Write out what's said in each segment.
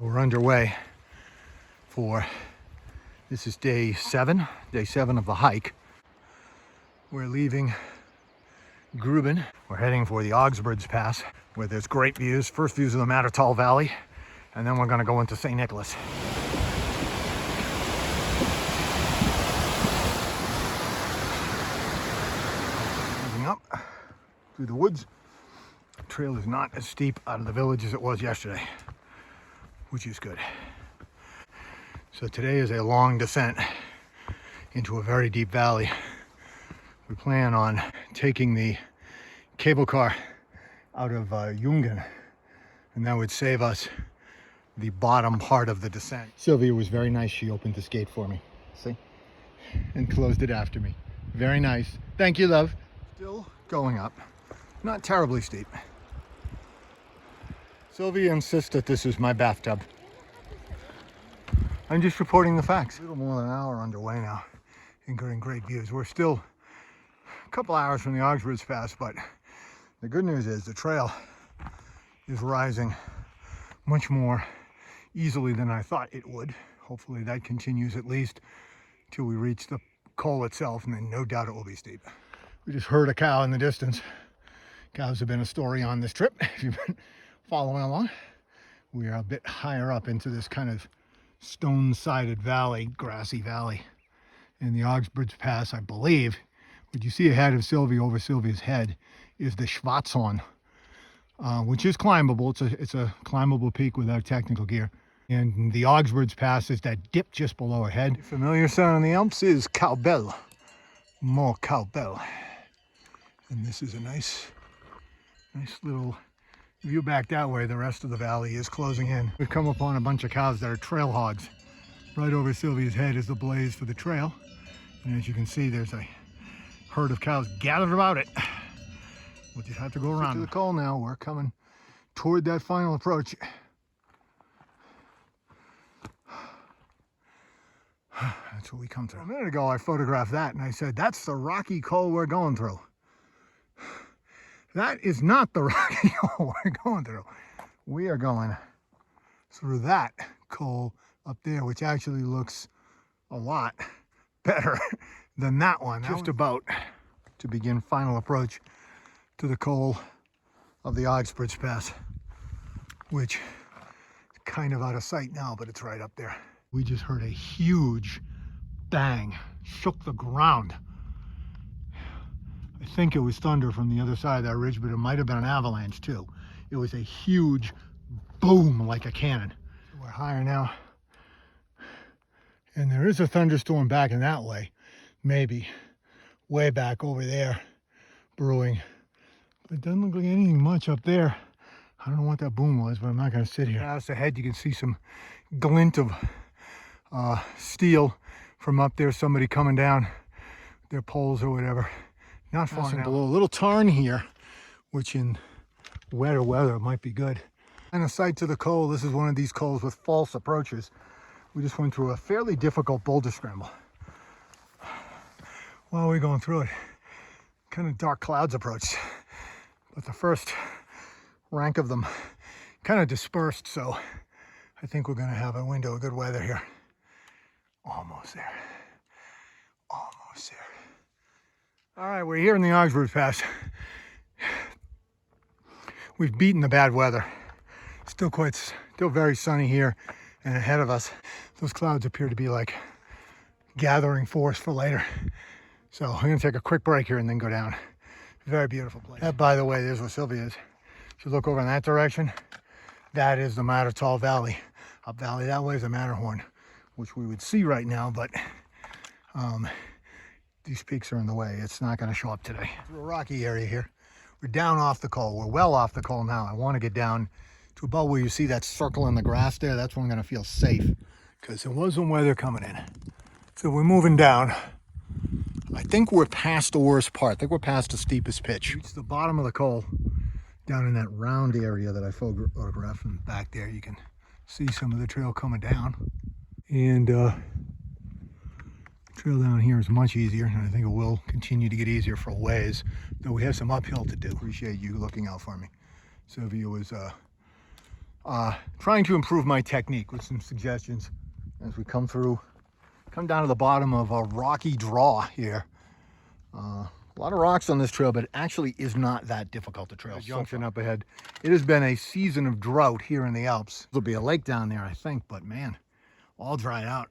We're underway for, this is day seven of the hike. We're leaving Gruben. We're heading for the Augstborgspas, where there's great views, first views of the Mattertal Valley, and then we're gonna go into St. Nicklaus. Moving up through the woods. The trail is not as steep out of the village as it was yesterday, which is good. So today is a long descent into a very deep valley. We plan on taking the cable car out of Jungen, and that would save us the bottom part of the descent. Sylvia was very nice. She opened this gate for me, see? And closed it after me. Very nice. Thank you, love. Still going up. Not terribly steep. Sylvia insists that this is my bathtub. I'm just reporting the facts. A little more than an hour underway now and getting great views. We're still a couple hours from the Augstborgspas, but the good news is the trail is rising much more easily than I thought it would. Hopefully that continues at least till we reach the col itself, and then no doubt it will be steep. We just heard a cow in the distance. Cows have been a story on this trip, if you've been following along. We are a bit higher up into this kind of stone-sided valley, grassy valley. In the Augstborgspas, I believe, what you see ahead of Sylvia, over Sylvia's head, is the Schwarzhorn, which is climbable. It's a climbable peak without technical gear. And the Augstborgspas is that dip just below our head. The familiar sound in the Alps is cowbell, more cowbell. And this is a nice little view back that way. The rest of the valley is closing in. We've come upon a bunch of cows that are trail hogs. Right over Sylvia's head is the blaze for the trail. And as you can see, there's a herd of cows gathered about it. We'll just have to go around to the col now. We're coming toward that final approach. That's what we come through. A minute ago, I photographed that and I said, that's the rocky col we're going through. That is not the rocky col we're going through. We are going through that col up there, which actually looks a lot better than that one. Just about to begin final approach to the col of the Augstborgspas, which is kind of out of sight now, but it's right up there. We just heard a huge bang, shook the ground. I think it was thunder from the other side of that ridge, but it might have been an avalanche too. It was a huge boom like a cannon. We're higher now, and there is a thunderstorm back in that way, maybe way back over there brewing, but it doesn't look like anything much up there. I don't know what that boom was, but I'm not going to sit here. Past ahead you can see some glint of steel from up there, somebody coming down their poles or whatever. Not far now. Below a little tarn here, which in wetter weather might be good. And a sight to the col. This is one of these cols with false approaches. We just went through a fairly difficult boulder scramble. While we're going through it, kind of dark clouds approached, but the first rank of them kind of dispersed, so I think we're going to have a window of good weather here. Almost there. Almost there. All right, we're here in the Augstborgspas. We've beaten the bad weather. Still very sunny here, and ahead of us, those clouds appear to be like gathering force for later. So we're gonna take a quick break here and then go down. Very beautiful place. That, by the way, there's where Sylvia is. If you look over in that direction, that is the Mattertal Valley. Up valley that way is the Matterhorn, which we would see right now, but these peaks are in the way. It's not going to show up today. It's a rocky area here. We're down off the col. We're well off the col now. I want to get down to about where you see that circle in the grass there. That's where I'm going to feel safe, because there was some weather coming in. So we're moving down. I think we're past the worst part. I think we're past the steepest pitch. Reach the bottom of the col down in that round area that I photographed from back there. You can see some of the trail coming down. And trail down here is much easier, and I think it will continue to get easier for a ways, though we have some uphill to do. Appreciate you looking out for me. Sylvia was trying to improve my technique with some suggestions as we come down to the bottom of a rocky draw here. A lot of rocks on this trail, but it actually is not that difficult to trail. Junction up ahead. It has been a season of drought here in the Alps. There'll be a lake down there, I think, but man, all dried out.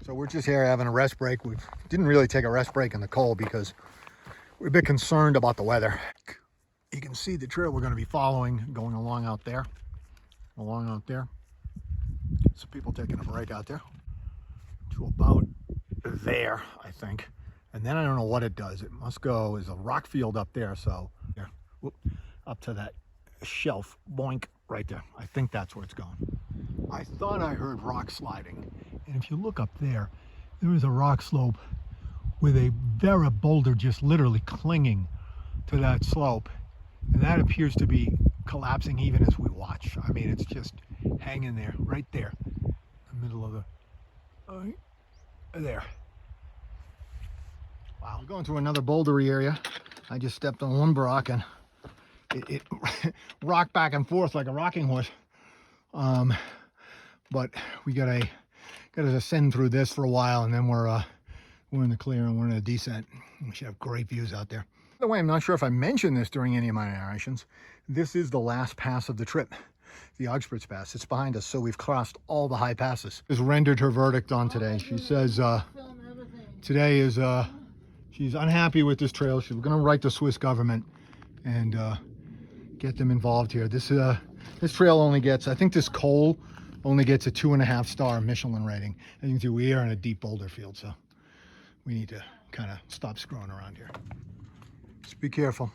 So we're just here having a rest break. We didn't really take a rest break in the cold because we're a bit concerned about the weather. You can see the trail we're going to be following going along out there. Some people taking a break out there to about there, I think. And then I don't know what it does. It must go, there's a rock field up there. So there, whoop, up to that shelf, boink, right there. I think that's where it's going. I thought I heard rock sliding. And if you look up there, there is a rock slope with a Vera boulder just literally clinging to that slope. And that appears to be collapsing even as we watch. I mean, it's just hanging there, right there, in the middle of the, there. Wow. We're going through another bouldery area. I just stepped on one rock and it rocked back and forth like a rocking horse. But we gotta ascend through this for a while, and then we're in the clear and we're in a descent. We should have great views out there. By the way, I'm not sure if I mentioned this during any of my narrations. This is the last pass of the trip, the Augstborgspas. It's behind us, so we've crossed all the high passes. She's rendered her verdict on today. She says today is she's unhappy with this trail. She's going to write the Swiss government and get them involved here. This trail only gets, I think this coal only gets a 2.5-star Michelin rating. As you can see, we are in a deep boulder field, so we need to kind of stop screwing around here. Just be careful.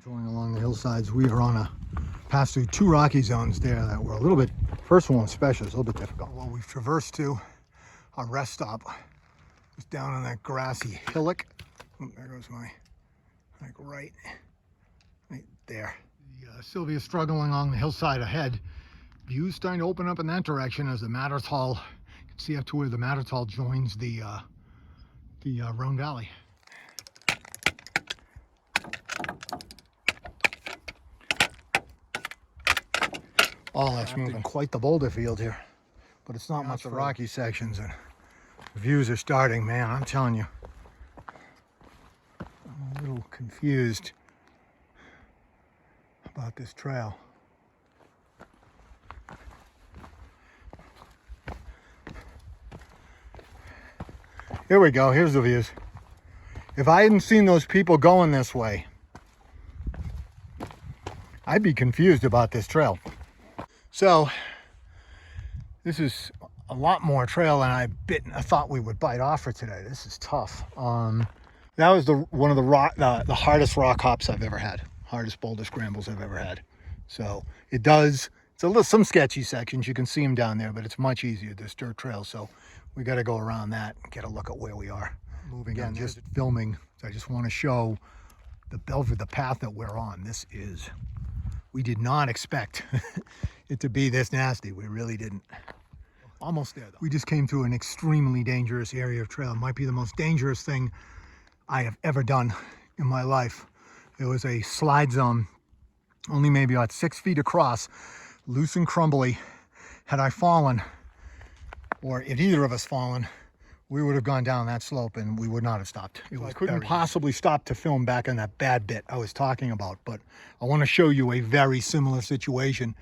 Going along the hillsides, we are on a pass through 2 rocky zones there that were a little bit, first one especially, is a little bit difficult. Well, we've traversed to our rest stop. Just down on that grassy hillock. Oh, there goes my, like right there. Sylvia struggling along the hillside ahead. Views starting to open up in that direction as the Mattertal, you can see up to where the Mattertal joins the Rhone Valley. Oh, that's moving. Quite the boulder field here, but it's not much of rocky sections, and the views are starting, man, I'm telling you. I'm a little confused about this trail. Here we go, here's the views. If I hadn't seen those people going this way, I'd be confused about this trail. So, this is a lot more trail than I thought we would bite off for today. This is tough. That was one of the hardest rock hops I've ever had. Hardest boulder scrambles I've ever had. So it's some sketchy sections. You can see them down there, but it's much easier, this dirt trail. So we got to go around that and get a look at where we are. Moving on, just filming. So I just want to show the path that we're on. We did not expect it to be this nasty. We really didn't. Almost there though. We just came through an extremely dangerous area of trail. It might be the most dangerous thing I have ever done in my life. It was a slide zone, only maybe about 6 feet across, loose and crumbly. Had I fallen, or if either of us fallen, we would have gone down that slope and we would not have stopped. I couldn't possibly stop to film back on that bad bit I was talking about, but I want to show you a very similar situation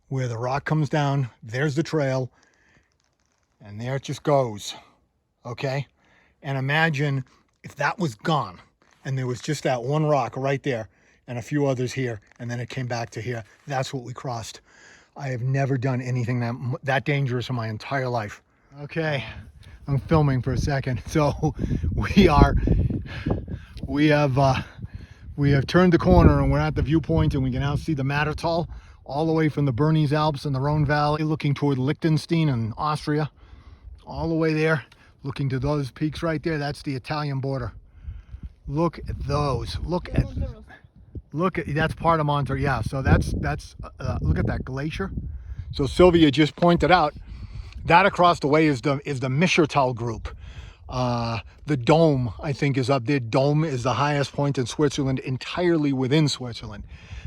where the rock comes down, there's the trail, and there it just goes, okay? And imagine if that was gone and there was just that one rock right there and a few others here, and then it came back to here. That's what we crossed. I have never done anything that dangerous in my entire life. Okay, I'm filming for a second. So we have turned the corner and we're at the viewpoint, and we can now see the Mattertal all the way from the Bernese Alps and the Rhone Valley, looking toward Liechtenstein and Austria, all the way there, looking to those peaks right there. That's the Italian border. Look at those. Look at that's part of Monterey. Yeah, so that's look at that glacier. So Sylvia just pointed out that across the way is the Mattertal group. The Dome, I think, is up there. Dome is the highest point in Switzerland, entirely within Switzerland.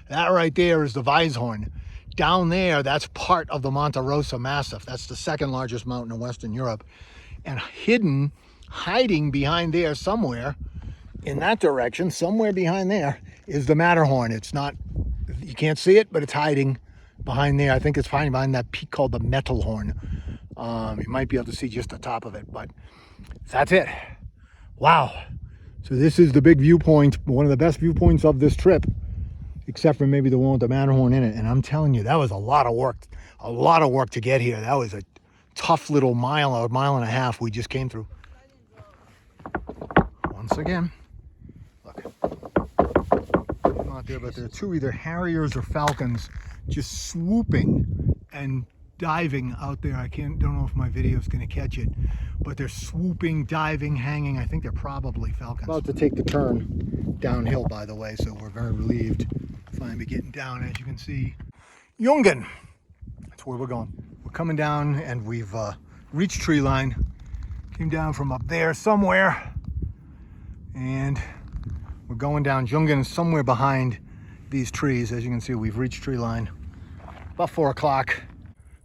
That right there is the Weisshorn. Down there, that's part of the Monte Rosa Massif. That's the second largest mountain in Western Europe. And hiding behind there somewhere, in that direction, somewhere behind there, is the Matterhorn. It's not, you can't see it, but it's hiding behind there. I think it's hiding behind that peak called the Mittelhorn. You might be able to see just the top of it, but that's it. Wow. So this is the big viewpoint, one of the best viewpoints of this trip, except for maybe the one with the Matterhorn in it. And I'm telling you, that was a lot of work to get here. That was a tough little mile and a half we just came through. Once again, look, I'm not there, but there are two either harriers or falcons just swooping and diving out there. Don't know if my video is going to catch it, but they're swooping, diving, hanging. I think they're probably falcons. About to take the turn downhill, by the way, so we're very relieved to finally be getting down. As you can see, Jungen, that's where we're going. We're coming down, and we've reached tree line. Came down from up there somewhere, and we're going down. Jungen is somewhere behind these trees. As you can see, we've reached tree line. About 4 o'clock.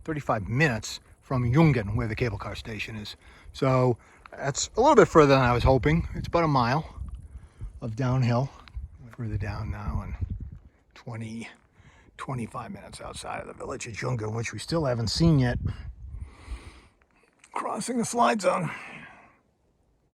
35 minutes from Jungen, where the cable car station is. So that's a little bit further than I was hoping. It's about a mile of downhill. Further down now, and 25 minutes outside of the village of Jungen, which we still haven't seen yet. Crossing the slide zone.